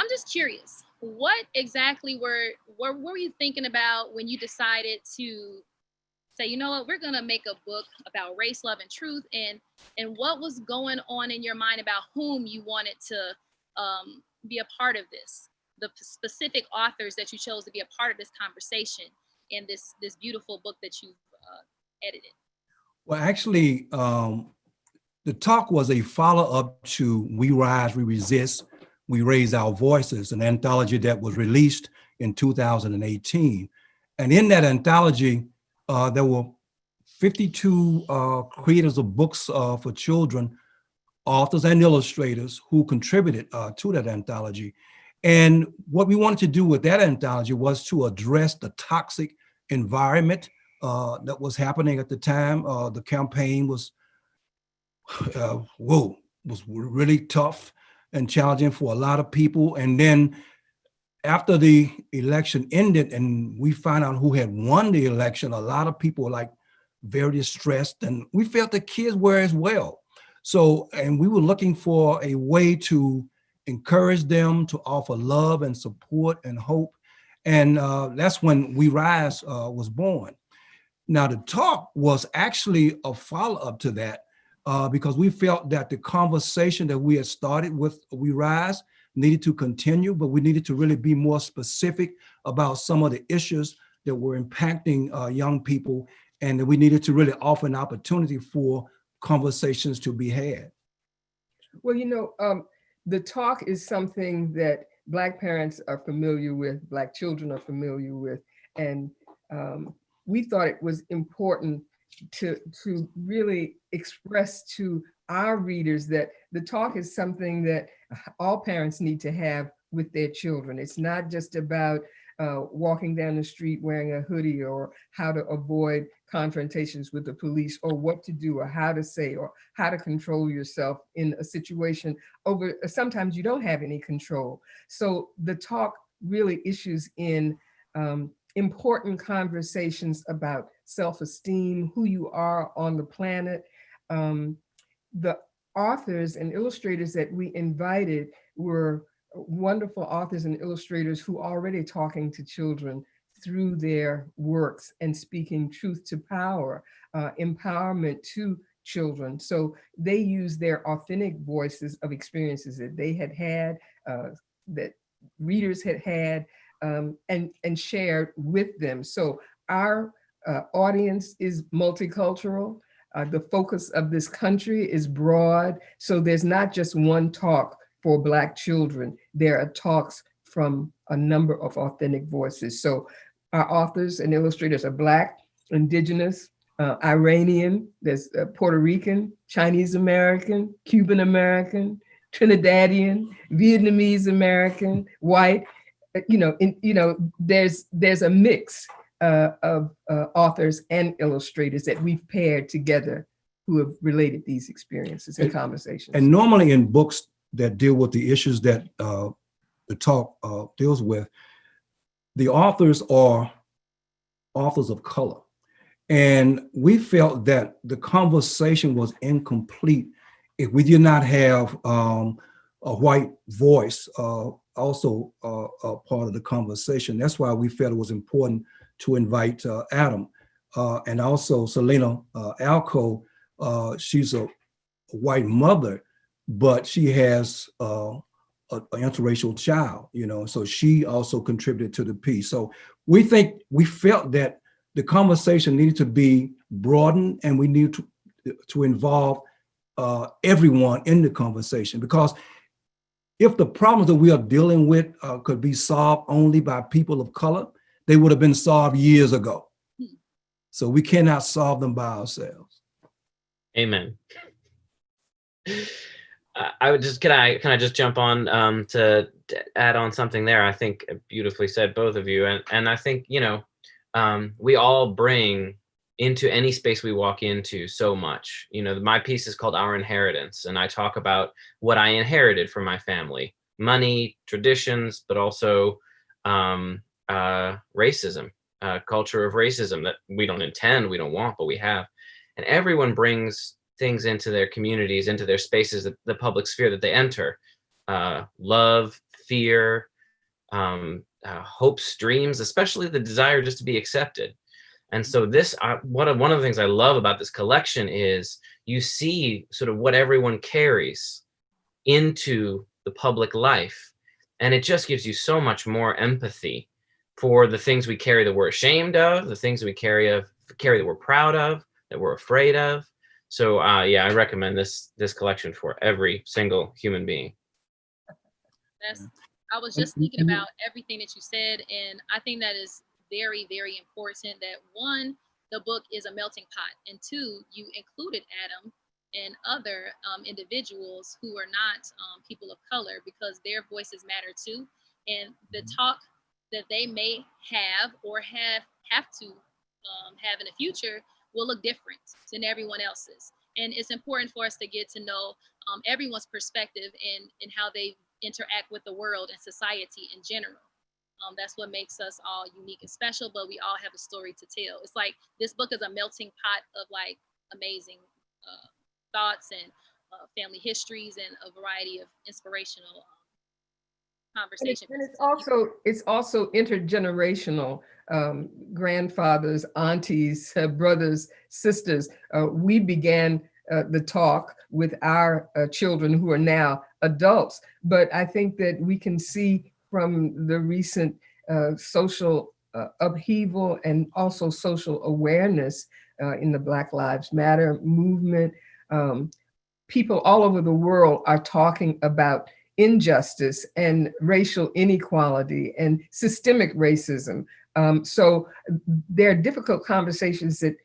I'm just curious, what exactly what were you thinking about when you decided to say, you know what, we're gonna make a book about race, love, and truth, and what was going on in your mind about whom you wanted to be a part of this, the specific authors that you chose to be a part of this conversation in this beautiful book that you've edited? Well, actually, the talk was a follow-up to We Rise, We Resist, We Raise Our Voices, an anthology that was released in 2018. And in that anthology, there were 52 creators of books for children, authors and illustrators who contributed to that anthology. And what we wanted to do with that anthology was to address the toxic environment that was happening at the time. The campaign was was really tough and challenging for a lot of people. And then after the election ended and we found out who had won the election, a lot of people were like very distressed, and we felt the kids were as well. So, and we were looking for a way to encourage them, to offer love and support and hope. And that's when We Rise was born. Now, the talk was actually a follow-up to that because we felt that the conversation that we had started with We Rise needed to continue, but we needed to really be more specific about some of the issues that were impacting young people, and that we needed to really offer an opportunity for conversations to be had. Well, the talk is something that Black parents are familiar with, Black children are familiar with, and we thought it was important to really express to our readers that the talk is something that all parents need to have with their children. It's not just about walking down the street wearing a hoodie, or how to avoid confrontations with the police, or what to do, or how to say, or how to control yourself in a situation over sometimes you don't have any control. So the talk really issues in important conversations about self-esteem, who you are on the planet. The authors and illustrators that we invited were wonderful authors and illustrators who are already talking to children through their works and speaking truth to power, empowerment to children. So they use their authentic voices of experiences that they had had, that readers had had, and shared with them. So our audience is multicultural. The focus of this country is broad. So there's not just one talk for Black children. There are talks from a number of authentic voices. So our authors and illustrators are Black, Indigenous, Iranian, there's Puerto Rican, Chinese American, Cuban American, Trinidadian, Vietnamese American, white. There's a mix of authors and illustrators that we've paired together who have related these experiences and conversations. And normally in books that deal with the issues that the talk deals with, the authors are authors of color. And we felt that the conversation was incomplete if we did not have a white voice also a part of the conversation. That's why we felt it was important to invite Adam and also Selena Alco. She's a white mother, but she has an interracial child, so she also contributed to the piece. So we felt that the conversation needed to be broadened, and we need to involve everyone in the conversation, because if the problems that we are dealing with could be solved only by people of color, they would have been solved years ago. So we cannot solve them by ourselves. Amen. I would just, can I just jump on to add on something there? I think beautifully said, both of you. And I think, we all bring into any space we walk into so much. My piece is called Our Inheritance, and I talk about what I inherited from my family: money, traditions, but also racism, culture of racism that we don't intend, we don't want, but we have. And everyone brings things into their communities, into their spaces, the public sphere that they enter: love, fear, hopes, dreams, especially the desire just to be accepted. And so this, one of the things I love about this collection is you see sort of what everyone carries into the public life. And it just gives you so much more empathy for the things we carry that we're ashamed of, the things that we carry that we're proud of, that we're afraid of. So yeah, I recommend this collection for every single human being. I was just thinking about everything that you said, and I think that is very, very important that one, the book is a melting pot, and two, you included Adam and other individuals who are not people of color, because their voices matter too, and the talk that they may have or have to have in the future will look different than everyone else's. And it's important for us to get to know everyone's perspective and how they interact with the world and society in general. That's what makes us all unique and special, but we all have a story to tell. It's like this book is a melting pot of like amazing thoughts and family histories and a variety of inspirational conversations. And it's also intergenerational. Grandfathers, aunties, brothers, sisters. We began the talk with our children who are now adults, but I think that we can see from the recent social upheaval and also social awareness in the Black Lives Matter movement. People all over the world are talking about injustice and racial inequality and systemic racism. So there are difficult conversations that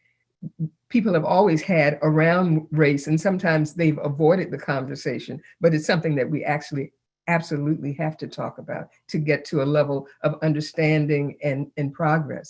people have always had around race, and sometimes they've avoided the conversation, but it's something that we actually absolutely have to talk about to get to a level of understanding and progress.